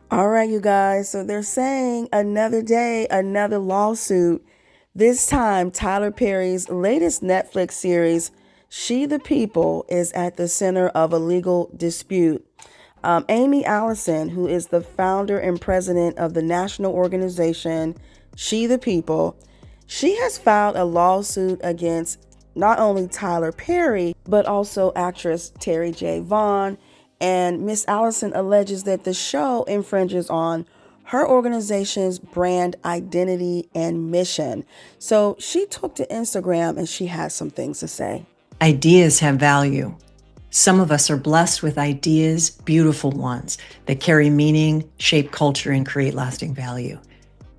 All right, you guys. So they're saying another day, another lawsuit. This time, Tyler Perry's latest Netflix series, She the People, is at the center of a legal dispute. Aimee Allison, who is the founder and president of the national organization She the People, she has filed a lawsuit against not only Tyler Perry, but also actress Terri Vaughn. And Miss Allison alleges that the show infringes on her organization's brand identity and mission. So she took to Instagram and she has some things to say. Ideas have value. Some of us are blessed with ideas, beautiful ones, that carry meaning, shape culture, and create lasting value.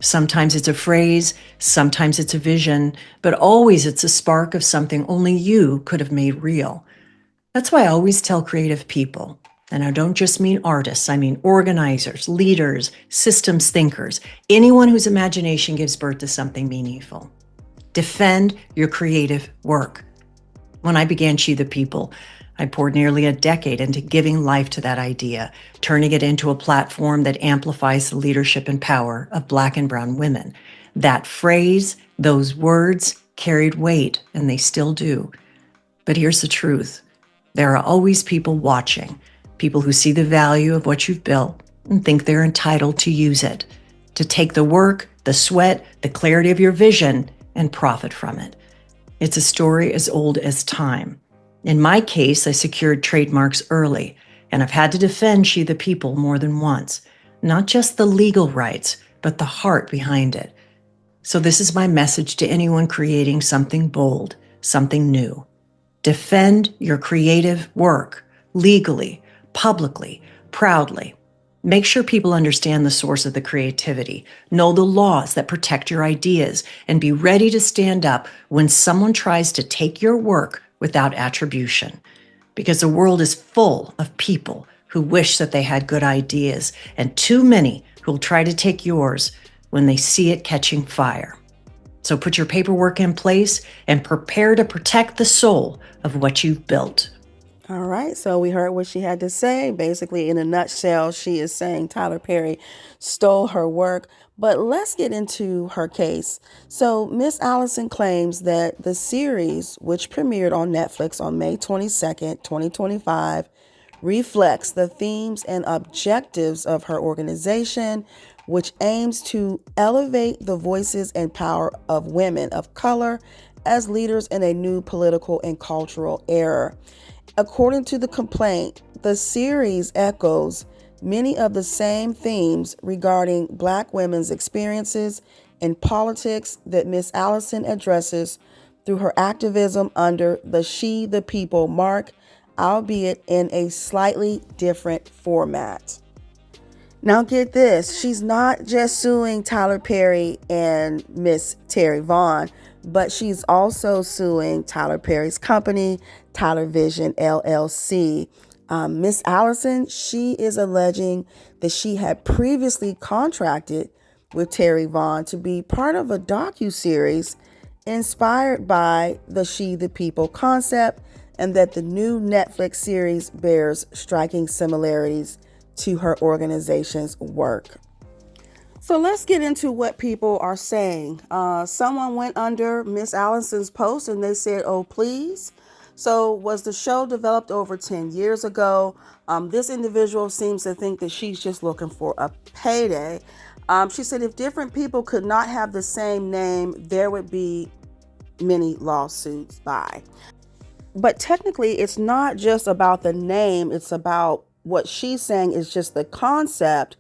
Sometimes it's a phrase, sometimes it's a vision, but always it's a spark of something only you could have made real. That's why I always tell creative people, and I don't just mean artists, I mean organizers, leaders, systems thinkers, anyone whose imagination gives birth to something meaningful. Defend your creative work. When I began She the People, I poured nearly a decade into giving life to that idea, turning it into a platform that amplifies the leadership and power of Black and brown women. That phrase, those words carried weight, and they still do. But here's the truth. There are always people watching, people who see the value of what you've built and think they're entitled to use it, to take the work, the sweat, the clarity of your vision and profit from it. It's a story as old as time. In my case, I secured trademarks early, and I've had to defend She the People more than once. Not just the legal rights, but the heart behind it. So this is my message to anyone creating something bold, something new. Defend your creative work legally, publicly, proudly. Make sure people understand the source of the creativity, know the laws that protect your ideas, and be ready to stand up when someone tries to take your work without attribution. Because the world is full of people who wish that they had good ideas, and too many who'll try to take yours when they see it catching fire. So put your paperwork in place and prepare to protect the soul of what you've built. All right, so we heard what she had to say. Basically, in a nutshell, she is saying Tyler Perry stole her work. But let's get into her case. So, Miss Allison claims that the series, which premiered on Netflix on May 22nd, 2025, reflects the themes and objectives of her organization, which aims to elevate the voices and power of women of color as leaders in a new political and cultural era. According to the complaint, the series echoes many of the same themes regarding Black women's experiences in politics that Miss Allison addresses through her activism under the She the People mark, albeit in a slightly different format. Now get this, she's not just suing Tyler Perry and Miss Terri Vaughn, but she's also suing Tyler Perry's company, Tyler Vision LLC. Miss Allison, she is alleging that she had previously contracted with Terri Vaughn to be part of a docuseries inspired by the She the People concept, and that the new Netflix series bears striking similarities to her organization's work. So let's get into what people are saying. Someone went under Miss Allison's post and they said, "Oh, please." So was the show developed over 10 years ago? This individual seems to think that she's just looking for a payday. She said if different people could not have the same name, there would be many lawsuits by. But technically, it's not just about the name. It's about what she's saying is just the concept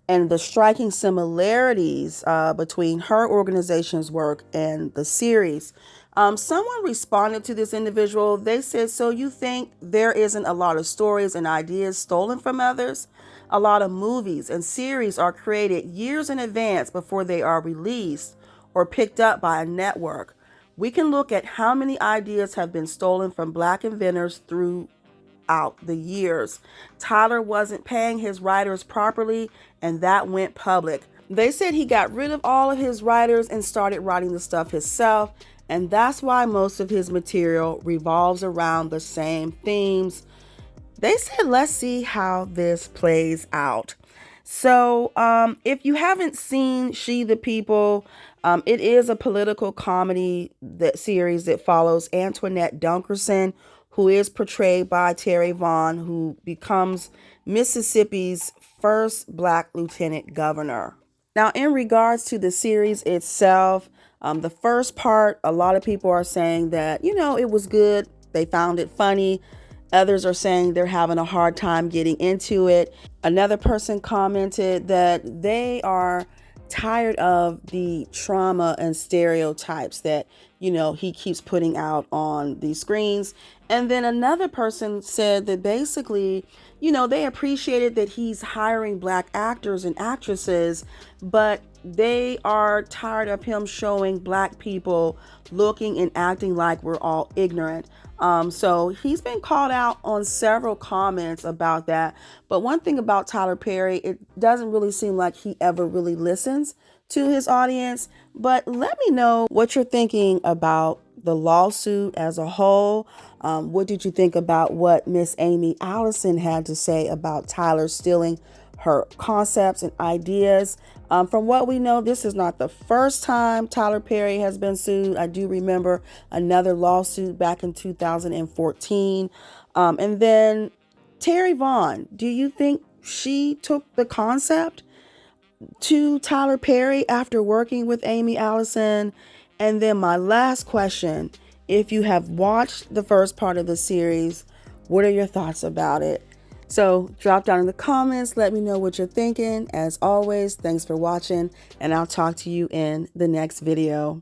and the striking similarities between her organization's work and the series. Someone responded to this individual. They said, "So you think there isn't a lot of stories and ideas stolen from others? A lot of movies and series are created years in advance before they are released or picked up by a network. We can look at how many ideas have been stolen from Black inventors throughout the years. Tyler wasn't paying his writers properly, and that went public. They said he got rid of all of his writers and started writing the stuff himself, and that's why most of his material revolves around the same themes." They said, let's see how this plays out. So if you haven't seen She the People, it is a political comedy that series that follows Antoinette Dunkerson, who is portrayed by Terri Vaughn, who becomes Mississippi's first Black lieutenant governor. Now, in regards to the series itself, the first part, a lot of people are saying that, it was good. They found it funny. Others are saying they're having a hard time getting into it. Another person commented that they are tired of the trauma and stereotypes that, he keeps putting out on the screens. And then another person said that basically, they appreciated that he's hiring Black actors and actresses, but they are tired of him showing Black people looking and acting like we're all ignorant. So he's been called out on several comments about that. But one thing about Tyler Perry, it doesn't really seem like he ever really listens to his audience. But let me know what you're thinking about the lawsuit as a whole. What did you think about what Miss Aimee Allison had to say about Tyler stealing her concepts and ideas? From what we know, this is not the first time Tyler Perry has been sued. I do remember another lawsuit back in 2014. And then Terri Vaughn, do you think she took the concept to Tyler Perry after working with Aimee Allison? And then my last question, if you have watched the first part of the series, what are your thoughts about it? So drop down in the comments, let me know what you're thinking. As always, thanks for watching, and I'll talk to you in the next video.